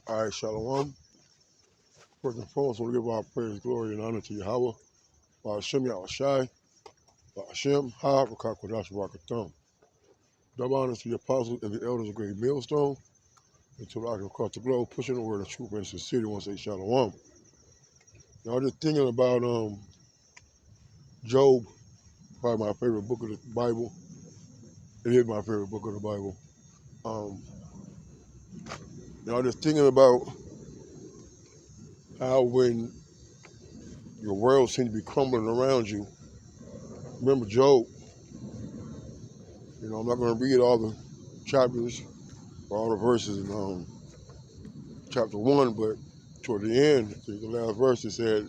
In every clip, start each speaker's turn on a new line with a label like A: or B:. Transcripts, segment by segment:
A: All right, Shalom. First and foremost, I want to give our praise, glory, and honor to Yahweh, Hashem Yahushai, Hashem, Ha, Rakakwadash, Rakatham. Double honors to the apostles and the elders of Great Millstone, and to the rock across the globe, pushing the word of truth and sincerity. I want to say Shalom. Now, I'm just thinking about Job, probably my favorite book of the Bible. It is my favorite book of the Bible. I'm just thinking about how when your world seems to be crumbling around you, remember Job. I'm not going to read all the chapters or all the verses in chapter 1, but toward the end, the last verse, it said,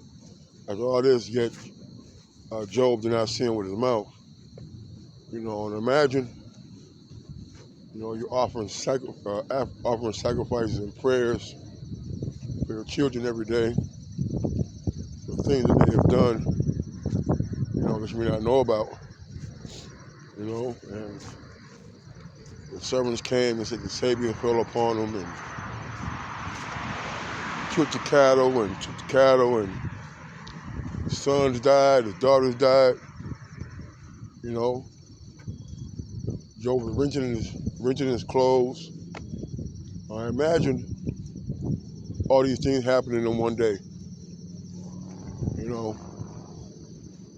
A: after all this, yet Job did not sin with his mouth. And imagine, you're offering sacrifices and prayers for your children every day, the things that they have done, that you may not know about, and the servants came and said the Savior fell upon them and took the cattle and his sons died, his daughters died, Job was wrenching his clothes. I imagine all these things happening in one day. You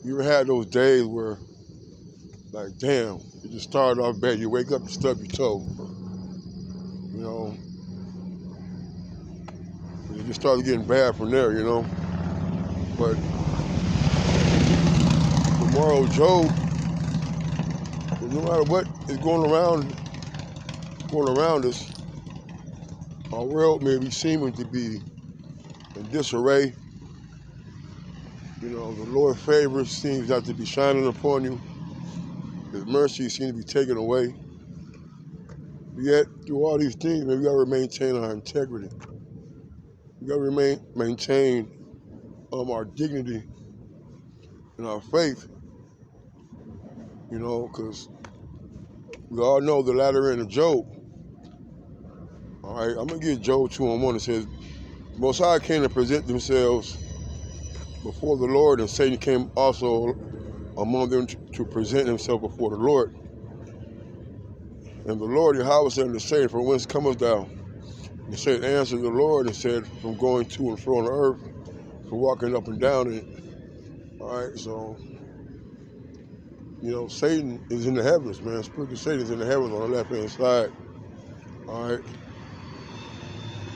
A: ever had those days where, like, damn, you just started off bad, you wake up and stub your toe, and it just started getting bad from there, But the moral of Job, no matter what is going around us, our world may be seeming to be in disarray. The Lord's favor seems not to be shining upon you. His mercy seems to be taken away. Yet, through all these things, we got to maintain our integrity. We got to maintain our dignity and our faith. Because we all know the latter end of Job. All right, I'm going to give Job 2:1. It says, Most High came to present themselves before the Lord, and Satan came also among them to present himself before the Lord. And the Lord Yahweh said unto Satan, From whence comest thou? And Satan answered the Lord and said, From going to and fro on the earth, from walking up and down in it. All right, so, Satan is in the heavens, man. Spiritual Satan is in the heavens on the left-hand side. All right.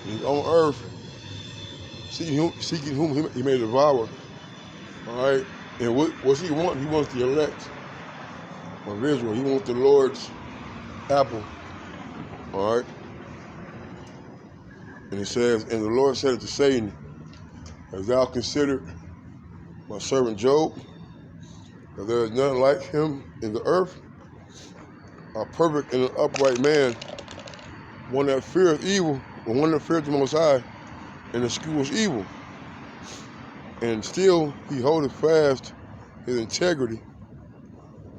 A: He's on earth, seeking whom he may devour. All right. And what's he want? He wants the elect of Israel. He wants the Lord's apple. All right. And it says, And the Lord said to Satan, Hast thou considered my servant Job, that there is none like him in the earth, a perfect and an upright man, one that feareth evil, and one that feareth the Most High, and eschews evil. And still he holdeth fast his integrity,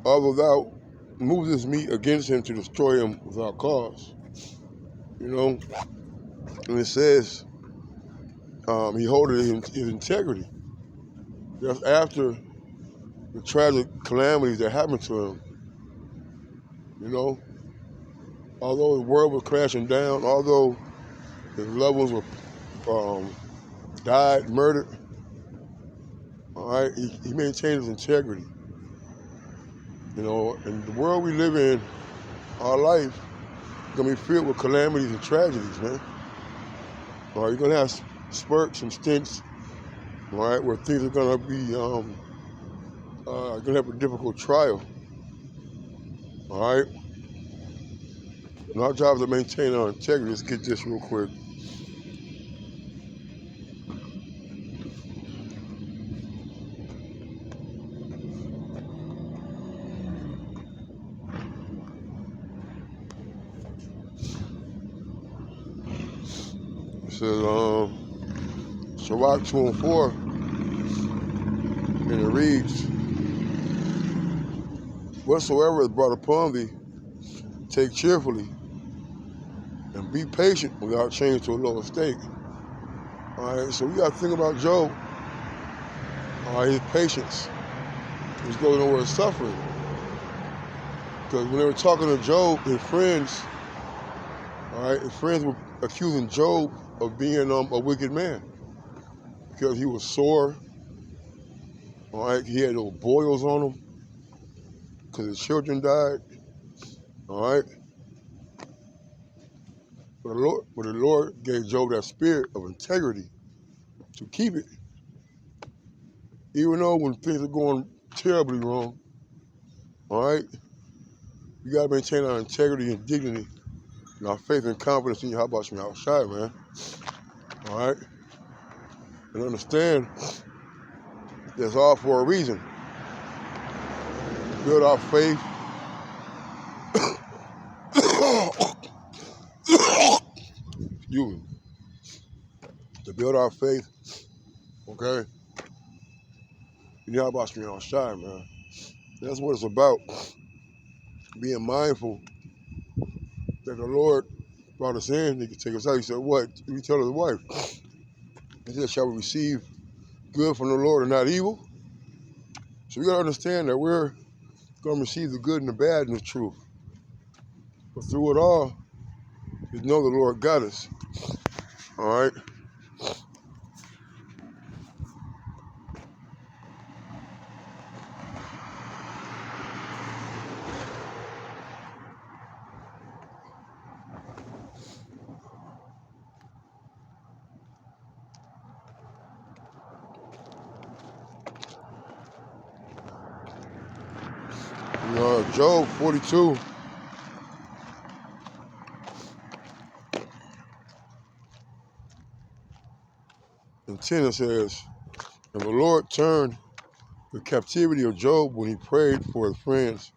A: although thou movest me against him to destroy him without cause. And it says he holdeth his integrity. Just after the tragic calamities that happened to him. Although the world was crashing down, although his loved ones were died, murdered, all right, he maintained his integrity. And the world we live in, our life, is going to be filled with calamities and tragedies, man. All right, you're going to have spurts and stints, all right, where things are going to be, going to have a difficult trial, all right? And our job is to maintain our integrity. Let's get this real quick. It says, Sirach 2:4, and it reads, Whatsoever is brought upon thee, take cheerfully, and be patient without change to a lower state. All right, so we got to think about Job. All right, his patience. He's going over his suffering. Because when they were talking to Job, his friends, all right, his friends were accusing Job of being a wicked man because he was sore. All right, he had those boils on him because his children died. All right, but the Lord gave Job that spirit of integrity to keep it, even though when things are going terribly wrong. All right, you gotta maintain our integrity and dignity and our faith and confidence in Yahweh Shai Shai, man. All right, and understand that's all for a reason. Build our faith. Excuse me. To build our faith, okay? In Yahweh Shai Shai, man. That's what it's about. Being mindful that the Lord brought us in. He could take us out. He said, what? He told his wife. He said, shall we receive good from the Lord and not evil? So we got to understand that we're going to receive the good and the bad and the truth. But through it all, we know the Lord got us. All right? Job 42. And 10 it says, and the Lord turned the captivity of Job when he prayed for his friends.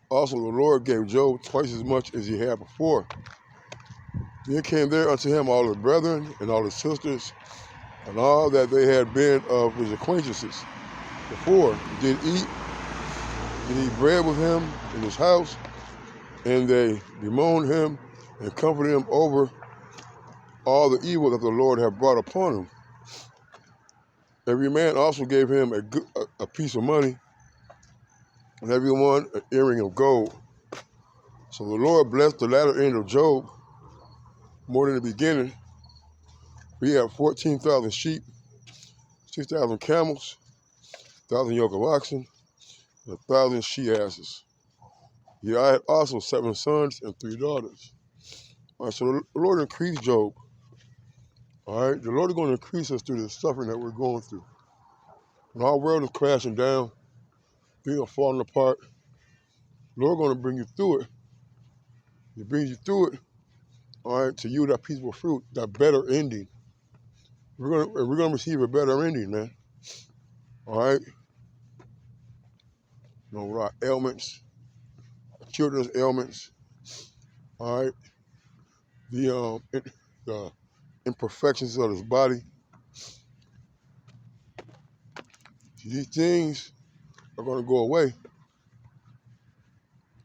A: Also the Lord gave Job twice as much as he had before. Then came there unto him all his brethren and all his sisters, and all that they had been of his acquaintances before, did eat bread with him in his house, and they bemoaned him and comforted him over all the evil that the Lord had brought upon him. Every man also gave him a piece of money, and every one an earring of gold. So the Lord blessed the latter end of Job more than the beginning. We had 14,000 sheep, 6,000 camels, 1,000 yoke of oxen, and 1,000 she-asses. He had also 7 sons and 3 daughters. All right, so the Lord increased Job. All right, the Lord is going to increase us through the suffering that we're going through. When our world is crashing down, things are falling apart, the Lord is going to bring you through it. He brings you through it, all right, to you that peaceful fruit, that better ending. We're going to receive a better ending, man. All right? You know, with our ailments, our children's ailments, all right? The imperfections of his body. These things are going to go away.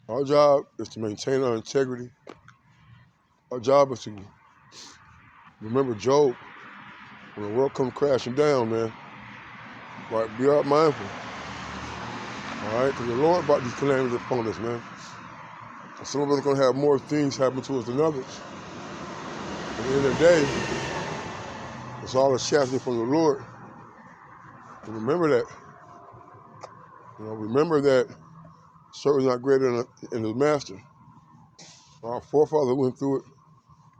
A: Our job is to maintain our integrity. Our job is to remember Job. When the world comes crashing down, man, right, be mindful. All right? Because the Lord brought these calamities upon us, man. And some of us are going to have more things happen to us than others. At the end of the day, it's all a chastisement from the Lord. And remember that. You know, remember that servant is not greater than his master. Our forefathers went through it.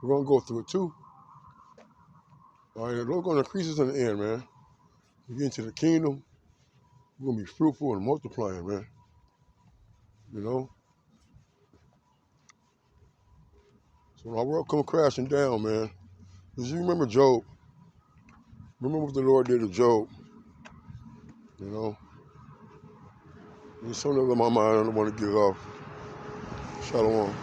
A: We're going to go through it too. All right, the Lord's going to increase us in the end, man. We get into the kingdom, we're going to be fruitful and multiplying, man. You know? So when our world comes crashing down, man, just remember Job. Remember what the Lord did to Job. You know? There's something on my mind, I don't want to get it off. Shalom.